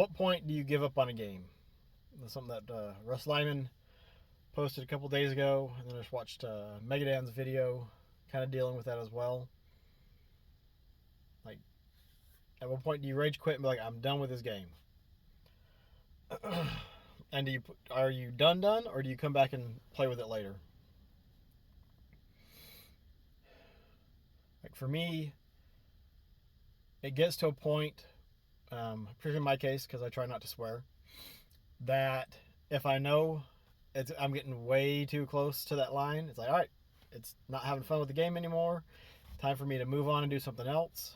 What point do you give up on a game? That's something that Russ Lyman posted a couple days ago, and then I just watched Megadan's video, kind of dealing with that as well. Like, at what point do you rage quit and be like, "I'm done with this game"? And are you done, or do you come back and play with it later? Like for me, it gets to a point, particularly in my case, because I try not to swear, that if I know I'm getting way too close to that line, it's like, all right, it's not having fun with the game anymore. Time for me to move on and do something else.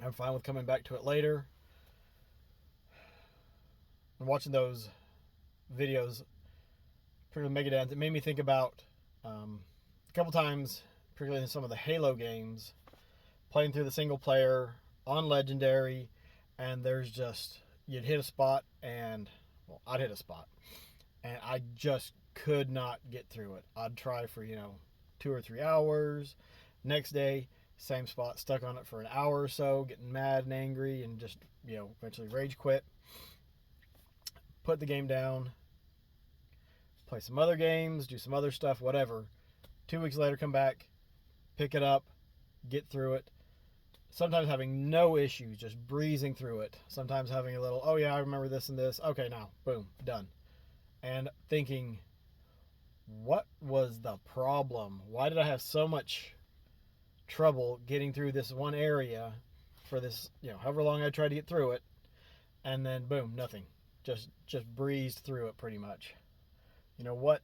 I'm fine with coming back to it later. And watching those videos, particularly Megadance, it made me think about a couple times, particularly in some of the Halo games, playing through the single player on Legendary, and there's just, you'd hit a spot, and, well, I'd hit a spot, and I just could not get through it. I'd try for, 2 or 3 hours. Next day, same spot, stuck on it for an hour or so, getting mad and angry, and just, eventually rage quit. Put the game down, play some other games, do some other stuff, whatever. 2 weeks later, come back, pick it up, get through it. Sometimes having no issues, just breezing through it. Sometimes having a little, oh yeah, I remember this and this. Okay, now, boom, done. And thinking, what was the problem? Why did I have so much trouble getting through this one area for this, however long I tried to get through it, and then boom, nothing. Just breezed through it pretty much. What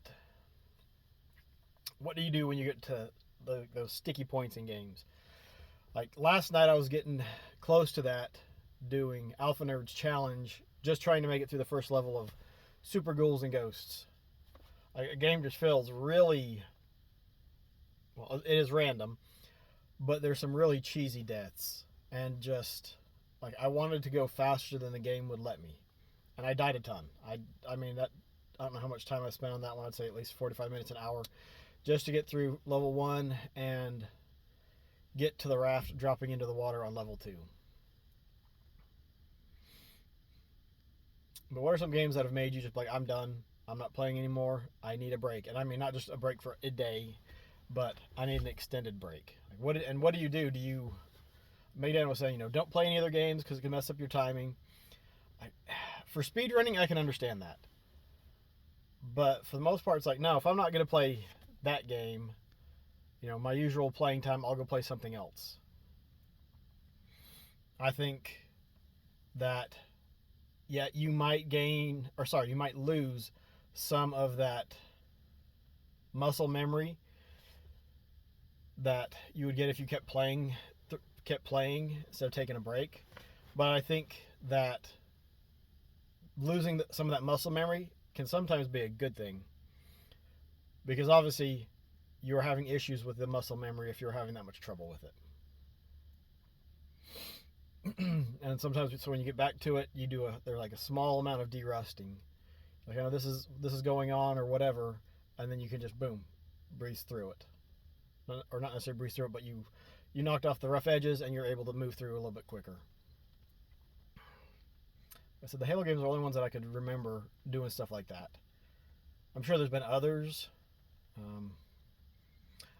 do you do when you get to those sticky points in games? Like last night, I was getting close to that, doing Alpha Nerds Challenge, just trying to make it through the first level of Super Ghouls and Ghosts. A game just feels really, well, it is random, but there's some really cheesy deaths, and just like I wanted to go faster than the game would let me, and I died a ton. I mean that, I don't know how much time I spent on that one. I'd say at least 45 minutes, an hour, just to get through level 1 and get to the raft dropping into the water on level 2. But what are some games that have made you just like, I'm done, I'm not playing anymore, I need a break? And I mean, not just a break for a day, but I need an extended break. Like what do you do? Maydan was saying, don't play any other games because it can mess up your timing. For speedrunning, I can understand that. But for the most part, it's like, no, if I'm not going to play that game, my usual playing time, I'll go play something else. I think that, yeah, you might you might lose some of that muscle memory that you would get if you kept playing instead of taking a break. But I think that losing some of that muscle memory can sometimes be a good thing, because obviously you're having issues with the muscle memory if you're having that much trouble with it. And sometimes, so when you get back to it, there's like a small amount of derusting, like, this is going on or whatever, and then you can just boom, breeze through it, or not necessarily breeze through it, but you knocked off the rough edges and you're able to move through a little bit quicker. I said the Halo games are the only ones that I could remember doing stuff like that. I'm sure there's been others.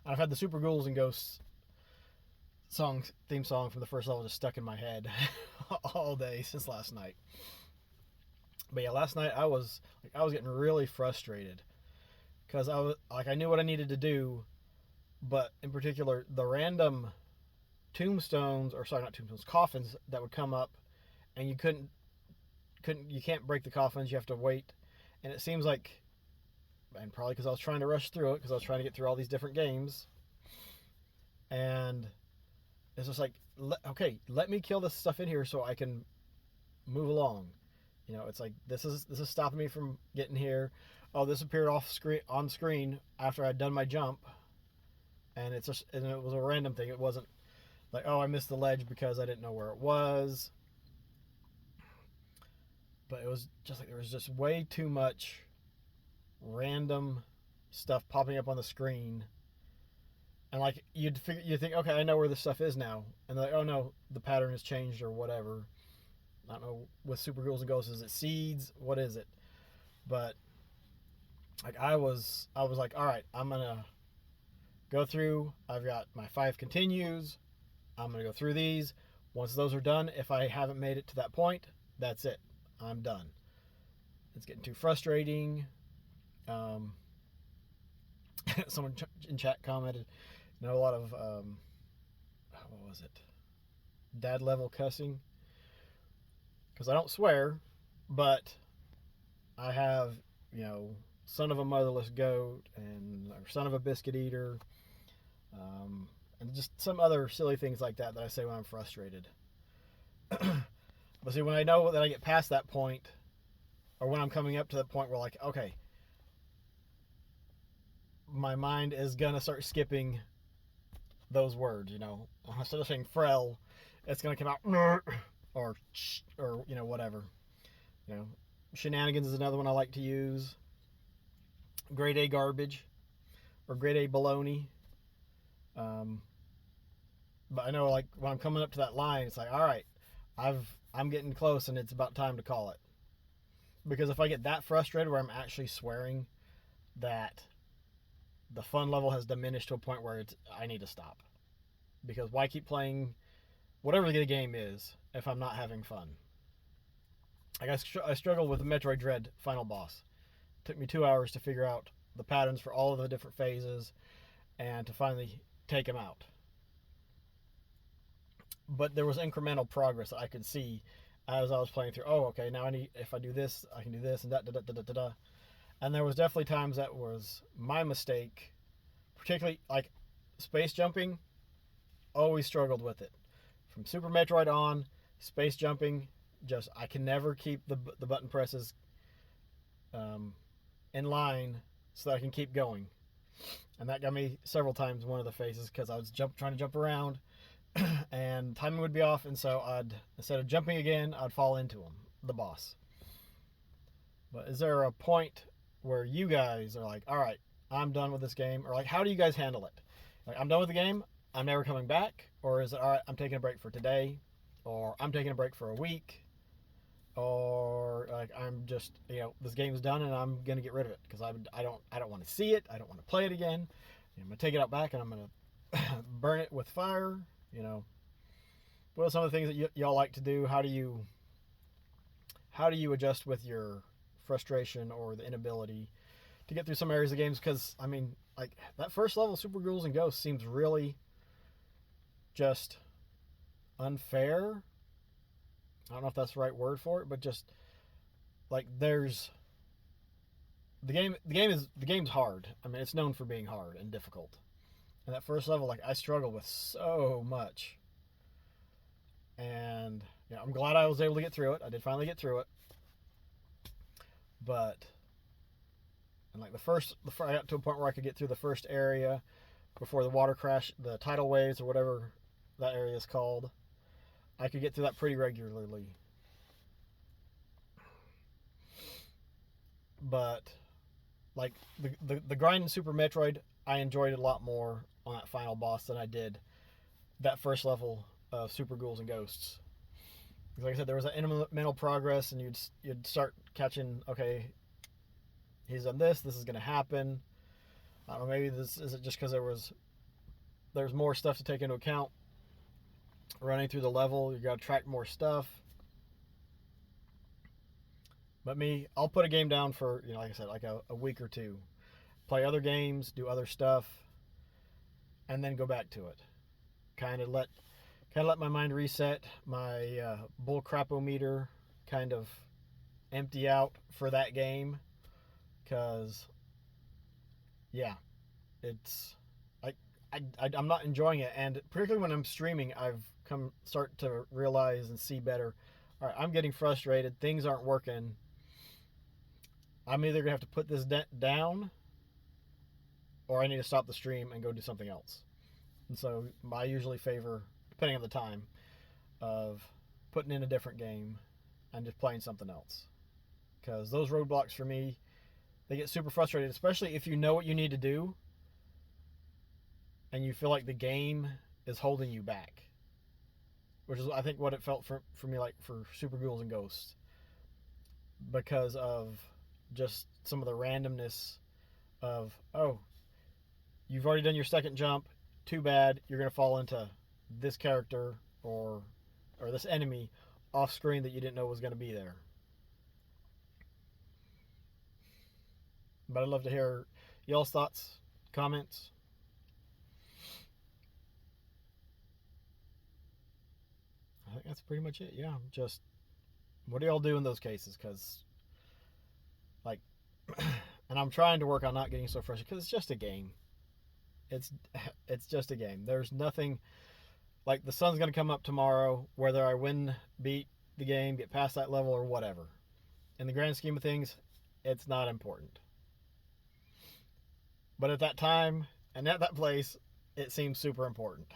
I've had the Super Ghouls and Ghosts theme song from the first level just stuck in my head all day since last night. But yeah, last night I was getting really frustrated because I knew what I needed to do, but in particular the random coffins that would come up, and you can't break the coffins, you have to wait. And it seems like, and probably because I was trying to rush through it, because I was trying to get through all these different games, and it's just like, okay, let me kill this stuff in here so I can move along. It's like, this is stopping me from getting here. Oh, this appeared on screen after I'd done my jump, and it was a random thing. It wasn't like, oh, I missed the ledge because I didn't know where it was. But it was just like there was just way too much random stuff popping up on the screen, and like you think, okay, I know where this stuff is now, and they're like, oh no, the pattern has changed or whatever. I don't know with Super Ghouls and Ghosts, is it seeds? What is it? But like I was like, all right, I'm gonna go through. I've got my 5 continues. I'm gonna go through these. Once those are done, if I haven't made it to that point, that's it. I'm done. It's getting too frustrating. Um, someone in chat commented, a lot of what was it? Dad level cussing. Because I don't swear, but I have, son of a motherless goat and or son of a biscuit eater, and just some other silly things like that I say when I'm frustrated. But see, when I know that I get past that point, or when I'm coming up to the point where, like, okay, my mind is gonna start skipping those words. Instead of saying "frel," it's gonna come out or whatever. Shenanigans is another one I like to use. Grade A garbage or grade A baloney. But I know, like, when I'm coming up to that line, it's like, all right, I'm getting close, and it's about time to call it. Because if I get that frustrated where I'm actually swearing, that the fun level has diminished to a point where I need to stop. Because why keep playing whatever the game is if I'm not having fun? Like I struggled with the Metroid Dread final boss. It took me 2 hours to figure out the patterns for all of the different phases and to finally take him out. But there was incremental progress that I could see as I was playing through. Oh, okay, now if I do this, I can do this, and da. And there was definitely times that was my mistake, particularly like space jumping. Always struggled with it. From Super Metroid on, space jumping, I can never keep the button presses in line so that I can keep going. And that got me several times in one of the phases because I was trying to jump around and timing would be off, and so instead of jumping again, I'd fall into the boss. But is there a point where you guys are like, all right, I'm done with this game? Or like, how do you guys handle it? Like, I'm done with the game, I'm never coming back? Or is it, all right, I'm taking a break for today? Or I'm taking a break for a week? Or like, I'm just, this game's done and I'm going to get rid of it because I don't want to see it. I don't want to play it again. I'm going to take it out back and I'm going to burn it with fire. What are some of the things that y'all like to do? How do you adjust with your frustration or the inability to get through some areas of games? Because I mean, like, that first level of Super Ghouls and Ghosts seems really just unfair. I don't know if that's the right word for it, but just like the game's hard. I mean, it's known for being hard and difficult. And that first level, like, I struggled with so much. And I'm glad I was able to get through it. I did finally get through it. But like I got to a point where I could get through the first area before the water crash, the tidal waves or whatever that area is called. I could get through that pretty regularly. But like the grind in Super Metroid, I enjoyed it a lot more on that final boss than I did that first level of Super Ghouls and Ghosts. Because like I said, there was that incremental progress, and you'd start catching, okay, he's done this is going to happen. I don't know, maybe this is it just because there's more stuff to take into account running through the level. You got to track more stuff. But I'll put a game down for, like I said, like a week or two. Play other games, do other stuff, and then go back to it. Kind of let my mind reset, my bull crapometer kind of empty out for that game. Because, yeah, it's I'm not enjoying it, and particularly when I'm streaming, I've start to realize and see better. All right, I'm getting frustrated. Things aren't working. I'm either gonna have to put this down, or I need to stop the stream and go do something else. And so I usually favor, depending on the time, of putting in a different game and just playing something else. Because those roadblocks for me, they get super frustrated, especially if you know what you need to do and you feel like the game is holding you back. which is I think what it felt for me like for Super Ghouls and Ghosts, because of just some of the randomness of, oh, you've already done your second jump, too bad, you're going to fall into this character or this enemy off screen that you didn't know was going to be there. But I'd love to hear y'all's thoughts, comments. I think that's pretty much it. Yeah, just what do y'all do in those cases? Because, like, and I'm trying to work on not getting so frustrated because it's just a game. It's just a game. There's nothing like the sun's gonna come up tomorrow, whether I win, beat the game, get past that level, or whatever. In the grand scheme of things, it's not important. But at that time and at that place, it seems super important.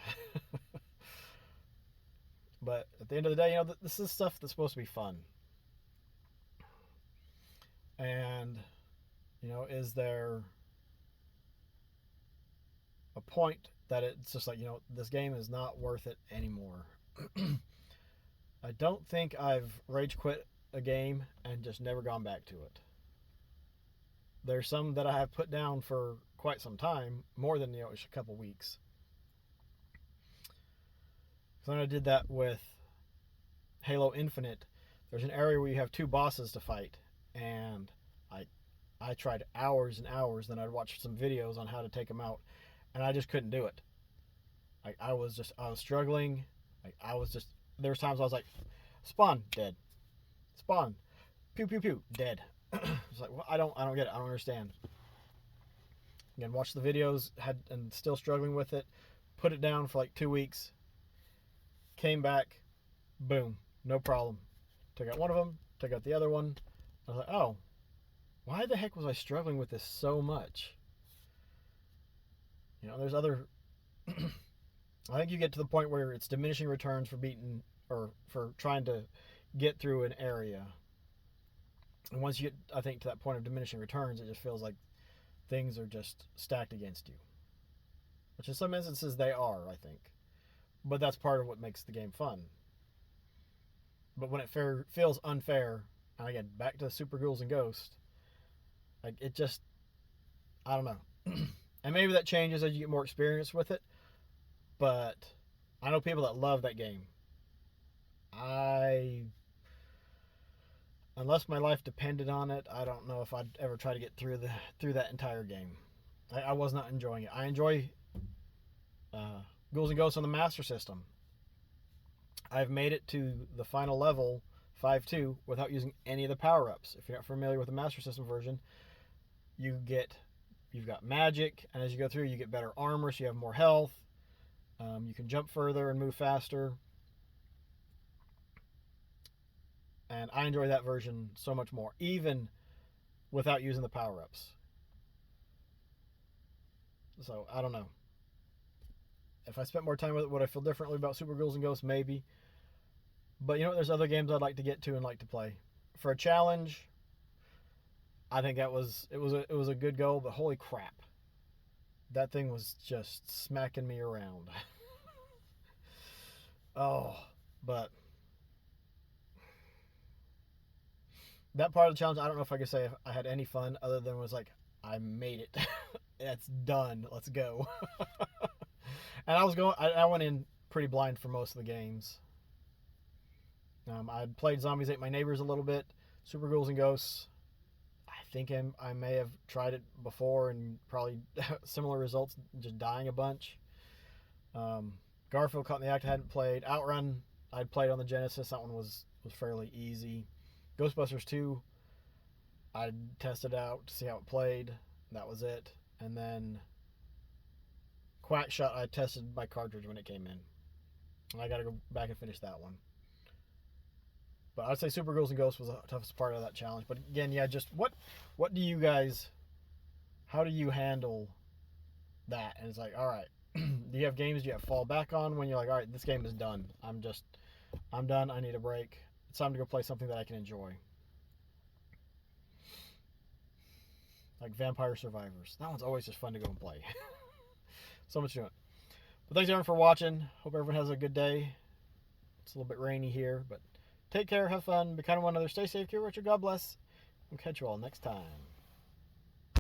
But at the end of the day, you know, this is stuff that's supposed to be fun. And, you know, is there a point that it's just like, you know, this game is not worth it anymore? I don't think I've rage quit a game and just never gone back to it. There's some that I have put down for quite some time, more than, you know, a couple weeks. So when I did that with Halo Infinite, there's an area where you have two bosses to fight, and I tried hours and hours. Then I'd watch some videos on how to take them out, and I just couldn't do it. Like I was struggling. Like there was times I was like, spawn, dead, spawn, pew pew pew, dead. It's like, well, I don't get it. I don't understand. Again, watched the videos, and still struggling with it. Put it down for like 2 weeks. Came back, boom, no problem. Took out one of them, took out the other one. I was like, oh, why the heck was I struggling with this so much? You know, there's other. I think you get to the point where it's diminishing returns for beating or for trying to get through an area. And once you get, I think, to that point of diminishing returns, it just feels like things are just stacked against you. Which in some instances they are, I think. But that's part of what makes the game fun. But when it feels unfair, and again, back to Super Ghouls and Ghosts, like it just, I don't know. And maybe that changes as you get more experience with it. But I know people that love that game. Unless my life depended on it, I don't know if I'd ever try to get through that entire game. I was not enjoying it. I enjoy Ghouls and Ghosts on the Master System. I've made it to the final level, 5-2, without using any of the power-ups. If you're not familiar with the Master System version, you've got magic, and as you go through, you get better armor, so you have more health. You can jump further and move faster. And I enjoy that version so much more, even without using the power-ups. So, I don't know. If I spent more time with it, would I feel differently about Super Ghouls and Ghosts? Maybe. But you know, there's other games I'd like to get to and like to play. For a challenge, I think it was a good goal, but holy crap. That thing was just smacking me around. Oh, but that part of the challenge, I don't know if I could say I had any fun other than was like, I made it. It's done. Let's go. And I went in pretty blind for most of the games. I'd played Zombies Ate My Neighbors a little bit. Super Ghouls and Ghosts, I think I may have tried it before and probably similar results, just dying a bunch. Garfield Caught in the Act I hadn't played. Outrun I'd played on the Genesis. That one was fairly easy. Ghostbusters 2 I tested out to see how it played. That was it. And then Quackshot I tested my cartridge when it came in. I got to go back and finish that one. But I'd say Super Ghouls and Ghosts was the toughest part of that challenge. But again, yeah, just what do you guys, how do you handle that? And it's like, all right, do you have games you have to fall back on when you're like, all right, this game is done. I'm done. I need a break. It's time to go play something that I can enjoy. Like Vampire Survivors. That one's always just fun to go and play. So much to it. But thanks everyone for watching. Hope everyone has a good day. It's a little bit rainy here, but take care, have fun, be kind to one another, stay safe, keep Richard, God bless. We'll catch you all next time.